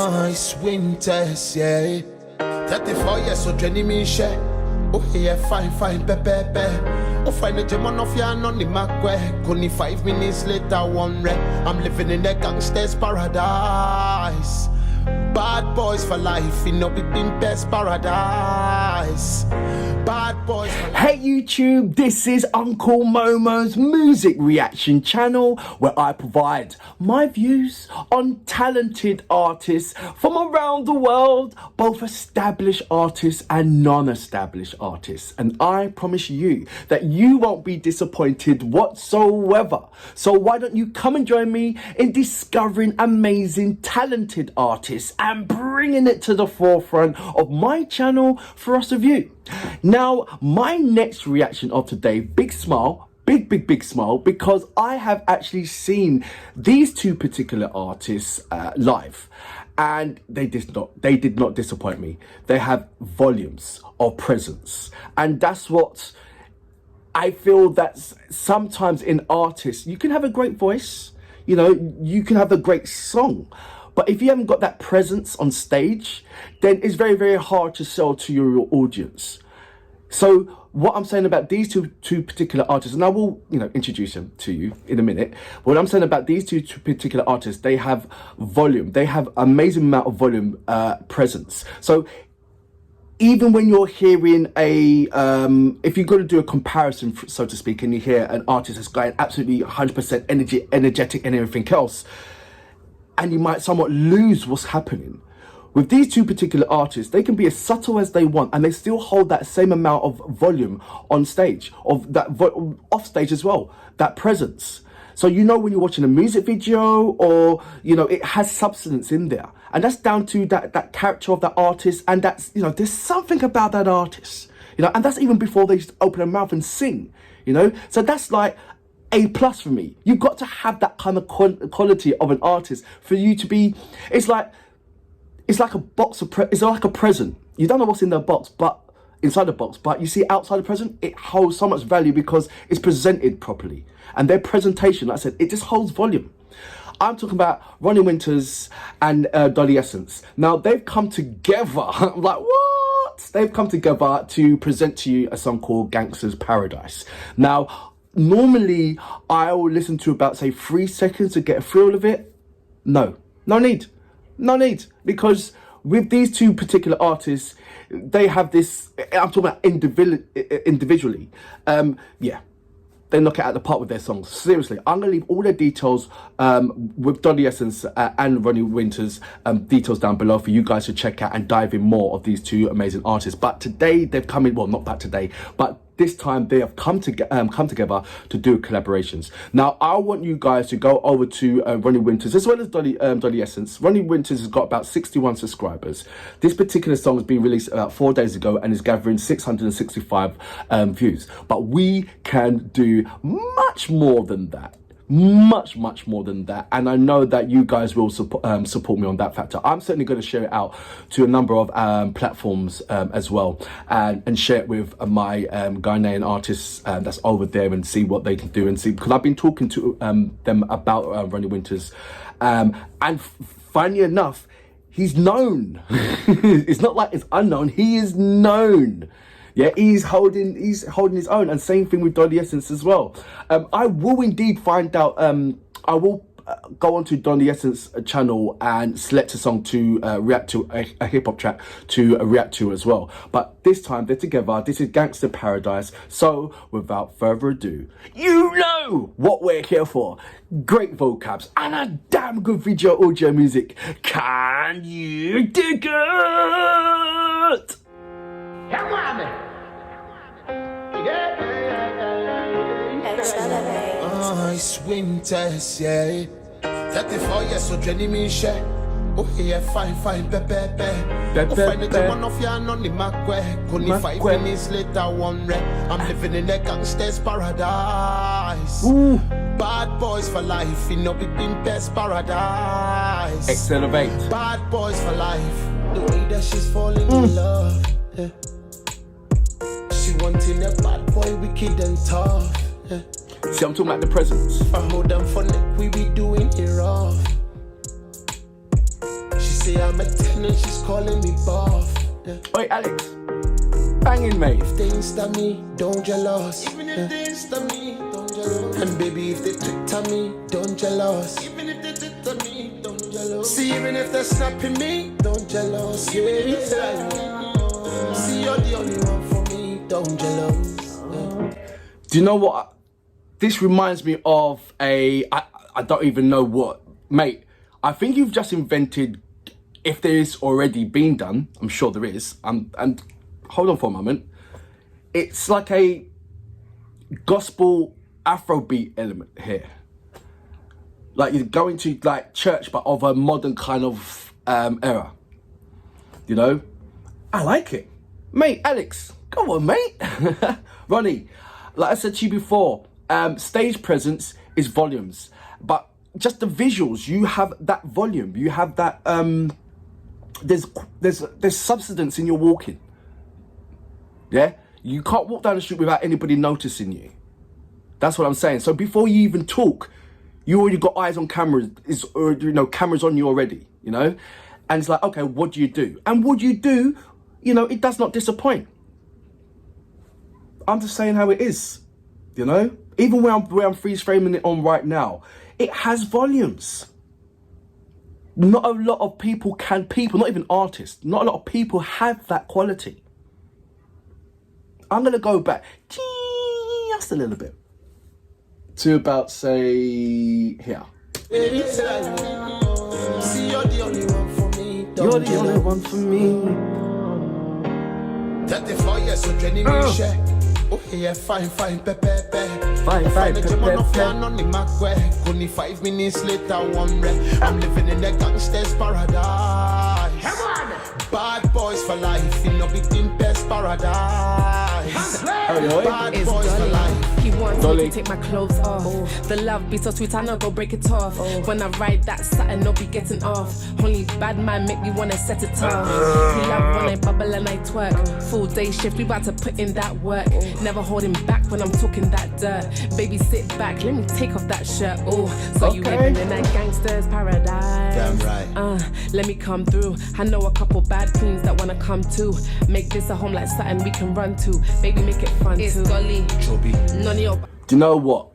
It's winters, yeah. 34 years, so Jenny me share. Oh, yeah, fine, pepe. Oh, find the gem on off ya, on the macwe. Only 5 minutes later, one red. I'm living in the Gangsters Paradise. Bad boys for life, you know, we been best paradise. Bad boys for life. Hey YouTube, this is Uncle Momo's music reaction channel where I provide my views on talented artists from around the world, both established artists and non-established artists. And I promise you that you won't be disappointed whatsoever. So why don't you come and join me in discovering amazing talented artists and bringing it to the forefront of my channel for us to view. Now, my next reaction of today, big smile, big smile, because I have actually seen these two particular artists live, and they did not disappoint me. They have volumes of presence, and that's what I feel that sometimes in artists, you can have a great voice, you know, you can have a great song, but if you haven't got that presence on stage, then it's very hard to sell to your audience. So what I'm saying about these two particular artists, and I will, you know, introduce them to you in a minute. What I'm saying about these two particular artists, they have volume. They have amazing amount of volume, presence. So even when you're hearing if you're going to do a comparison, so to speak, and you hear an artist that's got absolutely 100% energetic and everything else, and you might somewhat lose what's happening. With these two particular artists, they can be as subtle as they want, and they still hold that same amount of volume on stage, of that off stage as well, that presence. So you know when you're watching a music video, or you know, it has substance in there, and that's down to that character of that artist, and that's, you know, there's something about that artist, you know, and that's even before they open their mouth and sing, you know. So that's like A+ for me. You've got to have that kind of quality of an artist for you to be. It's like a box of it's like a present. You don't know what's in the box, but inside the box, but you see outside the present, it holds so much value because it's presented properly, and their presentation, like I said, it just holds volume. I'm talking about Ronnie Winters and Dolly Essence. Now they've come together. I'm like, what? They've come together to present to you a song called Gangsters Paradise. Now, normally I will listen to about, say, 3 seconds to get a feel of it. No need, because with these two particular artists, they have this, I'm talking about individually, yeah, they knock it out the park with their songs. Seriously, I'm going to leave all their details with Dolly Essence and Ronnie Winters details down below for you guys to check out and dive in more of these two amazing artists. But today they've come in, well, not back today, but this time they have come together to do collaborations. Now, I want you guys to go over to Ronnie Winters as well as Dolly Essence. Ronnie Winters has got about 61 subscribers. This particular song has been released about 4 days ago and is gathering 665 views. But we can do much more than that. Much more than that, and I know that you guys will support me on that factor. I'm certainly going to share it out to a number of platforms as well, and share it with my Ghanaian artists that's over there, and see what they can do, and see, because I've been talking to them about Ronnie Winters, and funny enough, he's known. It's not like it's unknown, he is known. Yeah, he's holding his own, and same thing with Dolly Essence as well. I will indeed find out. I will go onto Dolly Essence channel and select a song to react to, a hip hop track to react to as well. But this time they're together. This is Gangster Paradise. So without further ado, you know what we're here for. Great vocabs and a damn good audio music. Can you dig it? Come on, man. XELAVATE. It's winters, yeah. 34 years, so Jenny me share. Oh, yeah, fine, pepe. Oh, find the gem on ya, on the macwe. Only 5 minutes later, one red. I'm living in the Gangsters Paradise. Ooh. Bad boys for life, you know, we been best paradise. XELAVATE. Bad boys for life. The way that she's falling in love, yeah. She wanting a bad boy, wicked and tough, yeah. See, I'm talking about the presence. I hold them for neck, we be doing it rough. She say I'm a 10 and she's calling me buff. Yeah. Oi, Alex. Banging, mate. If they insta me, don't jealous. Even if they insta me, don't jealous. And baby, if they Twitter me, don't jealous. Even if they Twitter me, don't jealous. See, even if they're snapping me, don't jealous. Yeah. See, you're the only one for me, don't jealous. Yeah. Do you know what? This reminds me of I don't even know what. Mate, I think you've just invented, if there is already been done, I'm sure there is, and hold on for a moment. It's like a gospel afrobeat element here. Like you're going to like church, but of a modern kind of era. You know? I like it. Mate, Alex, come on, mate. Ronnie, like I said to you before, stage presence is volumes, but just the visuals, you have that volume, you have that, there's substance in your walking. Yeah, you can't walk down the street without anybody noticing you. That's what I'm saying. So before you even talk, you already got eyes on cameras. Is already, you know, cameras on you already. You know, and it's like, okay, what do you do? And what you do, you know, it does not disappoint. I'm just saying how it is. You know, even where I'm freeze framing it on right now, it has volumes. Not a lot of people not even artists, not a lot of people have that quality. I'm going to go back just a little bit to about, say, here. Baby, see, you're the only one for me. You're the only one for me. 34 years, so Jenny me share. Oh, yeah, fine, pepe. Fine, pepe. Only 5 minutes later, I'm living in the Gangsters Paradise. Come on! Bad boys for life, in no big best paradise. Bad It's boys for Dolly. life. He wants Dolly. me to take my clothes off. The love be so sweet, I know go break it off. When I ride that satin, no be getting off. Only bad man make me wanna set it off. He love when I bubble and I twerk. Full day shift, we about to put in that work. Never holding back when I'm talking that dirt. Baby, sit back, let me take off that shirt. Oh, so you Okay. living in that Gangsters Paradise. Damn right. Let me come through. I know a couple bad queens that wanna come too. Make this a home like something we can run to. Baby, make it fun too. It's Dolly. Chubby. None of your Do you know what?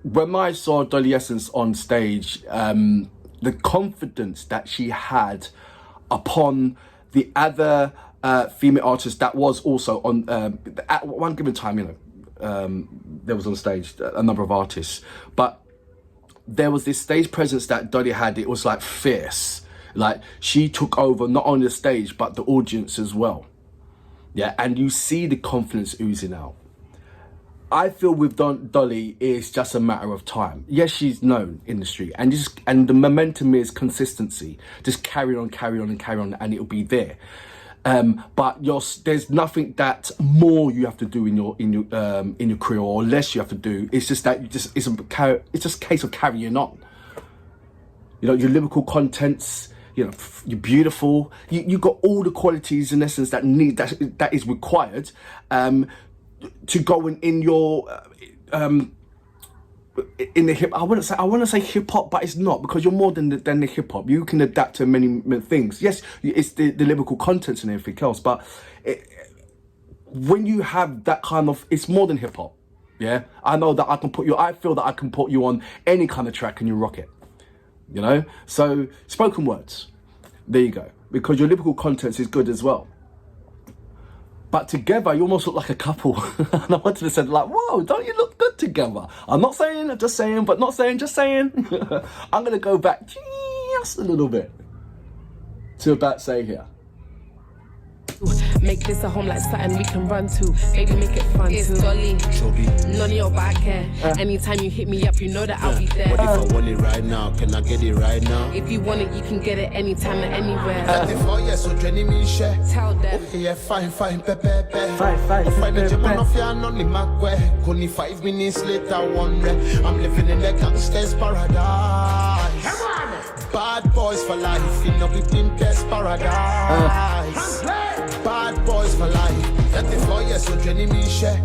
When I saw Dolly Essence on stage, the confidence that she had upon the other female artist that was also on, at one given time, you know, there was on stage a number of artists, but there was this stage presence that Dolly had. It was like fierce. Like she took over not only the stage, but the audience as well. Yeah, and you see the confidence oozing out. I feel with Dolly, it's just a matter of time. Yes, she's known in the street, and the momentum is consistency. Just carry on, and it'll be there. But there's nothing that more you have to do in your career, or less you have to do. It's just that it's just a case of carrying on. You know, your lyrical contents. You know, you're beautiful. You got all the qualities in essence that is required. To go in your in the hip, I want to say hip hop, but it's not, because you're more than the hip hop. You can adapt to many things. Yes, it's the lyrical contents and everything else, but when you have that kind of, it's more than hip hop. Yeah, I know that I feel that I can put you on any kind of track and you rock it. You know, so spoken words, there you go, because your lyrical contents is good as well. But together, you almost look like a couple. And I wanted to say, like, whoa, don't you look good together? I'm not saying, just saying, but not saying, just saying. I'm going to go back just a little bit to about, say, here. Make this a home like something we can run to. Baby, make it fun it's too. Dolly. Chubby. None of your back hair. Anytime you hit me up, you know that I'll be there. What if I want it right now? Can I get it right now? If you want it, you can get it anytime and anywhere. 34 years, so Jenny me share. Tell them. Oh, yeah, fine, pepe. Fine, the gym on only 5 minutes later, I'm living in the Gangsters Paradise. Come on! Bad boys for life, in the big best paradise. Bad boys for life. 34 years, so Jenny me share.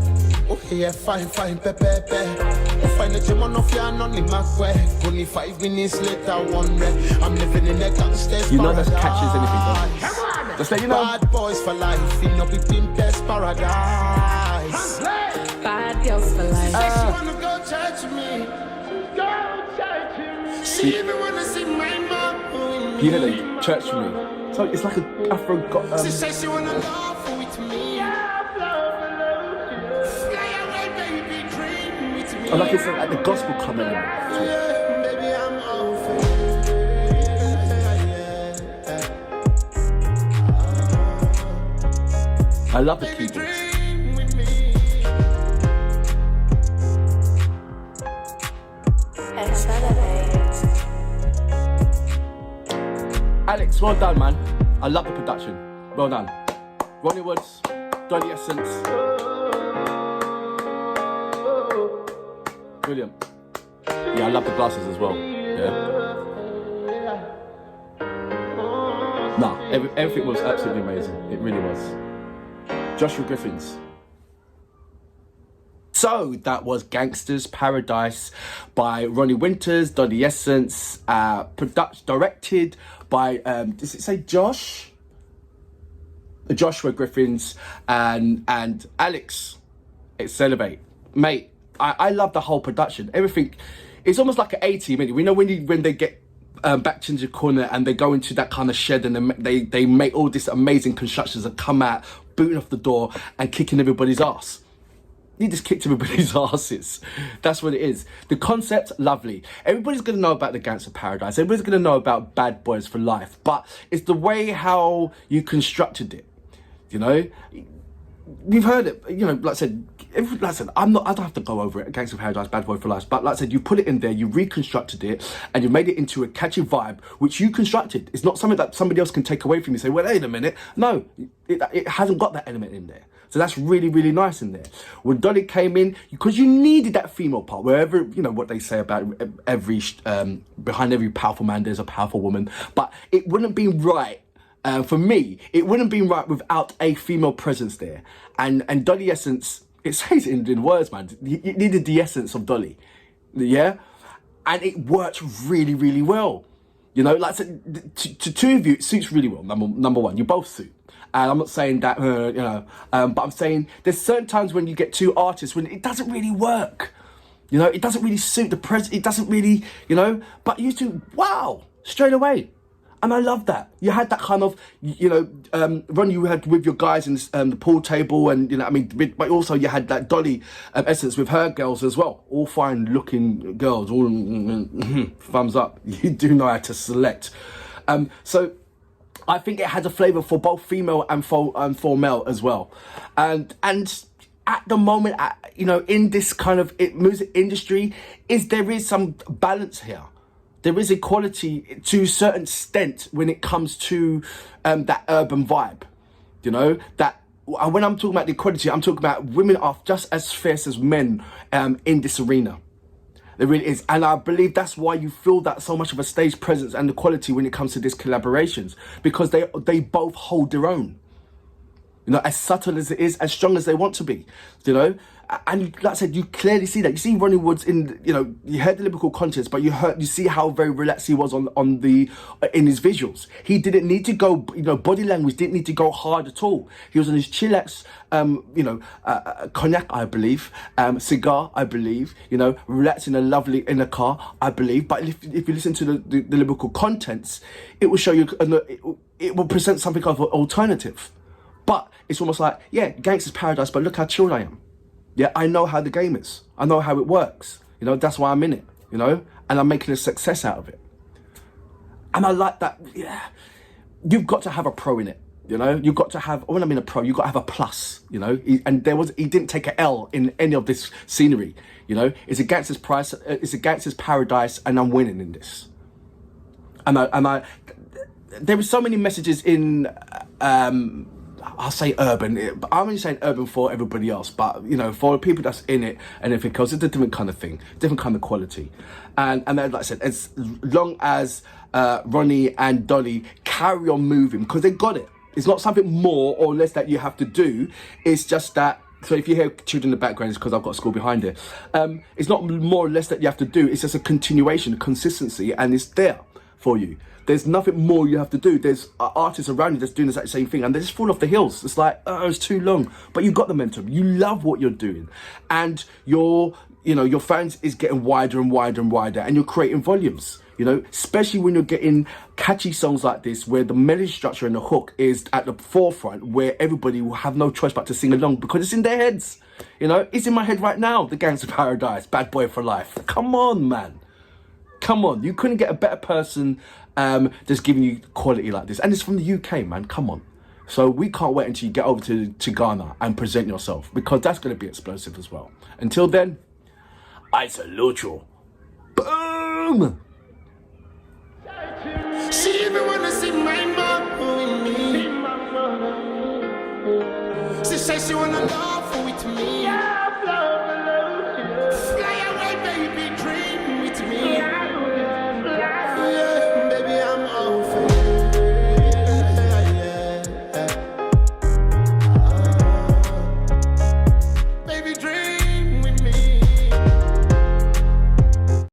Oh yeah, fine, pepe. Oh fine, the gym on off ya, none in my way. Only 5 minutes later, one day, I'm living in a gangsters You know paradise. that catches anything, don't you? Come on! Just let you know. Bad boys for life, in up in best paradise. Bad girls for life. She wanna go church me. She even wanna see my mom. You know the church for me. So it's like an Afro. She says she wanna laugh with me. Fly away, baby, dream with me. I like it's like the gospel coming in. Yeah, baby, I'm over. I love the keyboards. Alex, well done, man. I love the production. Well done. Ronnie Woods, Dolly Essence. Brilliant. Yeah, I love the glasses as well. Yeah. Nah, everything was absolutely amazing. It really was. Joshua Griffiths. So that was Gangsters Paradise by Ronnie Winters, Dolly Essence, directed by, does it say Josh? Joshua Griffiths and Alex XELAVATE. Mate, I love the whole production. Everything, it's almost like an A-team. We know when they get back into the corner and they go into that kind of shed and they make all this amazing constructions and come out, booting off the door and kicking everybody's ass. He just kicked everybody's asses. That's what it is. The concept, lovely. Everybody's going to know about the Gangsters Paradise. Everybody's going to know about Bad Boys for Life. But it's the way how you constructed it. You know? We've heard it, you know, like I said, I don't have to go over it, Gangsters Paradise, Bad Boy for Life. But like I said, you put it in there, you reconstructed it, and you made it into a catchy vibe, which you constructed. It's not something that somebody else can take away from you and say, well, wait a minute. No, it hasn't got that element in there. So that's really, really nice in there. When Dolly came in, because you needed that female part, wherever, you know, what they say about every, behind every powerful man, there's a powerful woman. But it wouldn't be right, for me, it wouldn't be right without a female presence there. And Dolly Essence, it says it in words, man, you needed the essence of Dolly, yeah? And it worked really, really well. You know, like I said, to two of you, it suits really well, number one, you both suit. And I'm not saying that, you know, but I'm saying there's certain times when you get two artists when it doesn't really work. You know, it doesn't really suit the it doesn't really, you know, but you two, wow, straight away. And I love that. You had that kind of, you know, run you had with your guys in the pool table and, you know, I mean, but also you had that Dolly essence with her girls as well. All fine looking girls, all thumbs up. You do know how to select. So I think it has a flavour for both female and for male as well. And at the moment, you know, in this kind of music industry, there is some balance here. There is equality to a certain extent when it comes to that urban vibe. You know, that when I'm talking about the equality, I'm talking about women are just as fierce as men in this arena. There really is. And I believe that's why you feel that so much of a stage presence and the quality when it comes to these collaborations, because they both hold their own. You know, as subtle as it is, as strong as they want to be, you know. And like I said, you clearly see that. You see Ronnie Woods in, you know, you heard the lyrical content, but you see how very relaxed he was in his visuals. He didn't need to go, you know, body language didn't need to go hard at all. He was on his chillax, you know, cognac, I believe, cigar, I believe, you know, relaxing in a car, I believe. But if you listen to the lyrical contents, it will show you, it will present something of an alternative. But it's almost like, yeah, Gangsters Paradise, but look how chilled I am. Yeah, I know how the game is. I know how it works. You know, that's why I'm in it, you know, and I'm making a success out of it. And I like that, yeah. You've got to have a pro in it, you know. You've got to have, when I mean a pro, you've got to have a plus, you know. He didn't take an L in any of this scenery, you know. It's a Gangsters Paradise, and I'm winning in this. And there were so many messages in, I'll say urban, but I'm only saying urban for everybody else, but you know, for people that's in it and everything else, it's a different kind of thing, different kind of quality. And then, like I said, as long as Ronnie and Dolly carry on moving, because they got it. It's not something more or less that you have to do. It's just that So if you hear children in the background, it's because I've got a school behind it. It's not more or less that you have to do. It's just a continuation, a consistency, and it's there for you. There's nothing more you have to do. There's artists around you that's doing the exact same thing, and they just fall off the hills. It's like, oh, it's too long. But you've got the momentum. You love what you're doing, and your fans is getting wider and wider and wider, and you're creating volumes. Especially when you're getting catchy songs like this, where the melody structure and the hook is at the forefront, where everybody will have no choice but to sing along because it's in their heads. It's in my head right now. The Gangsters Paradise, Bad Boy for Life. Come on, man. Come on. You couldn't get a better person just giving you quality like this. And it's from the UK, man. Come on. So we can't wait until you get over to Ghana and present yourself, because that's going to be explosive as well. Until then, I salute you. Boom! She even wanna see my mom with me. She says she wanna love with me.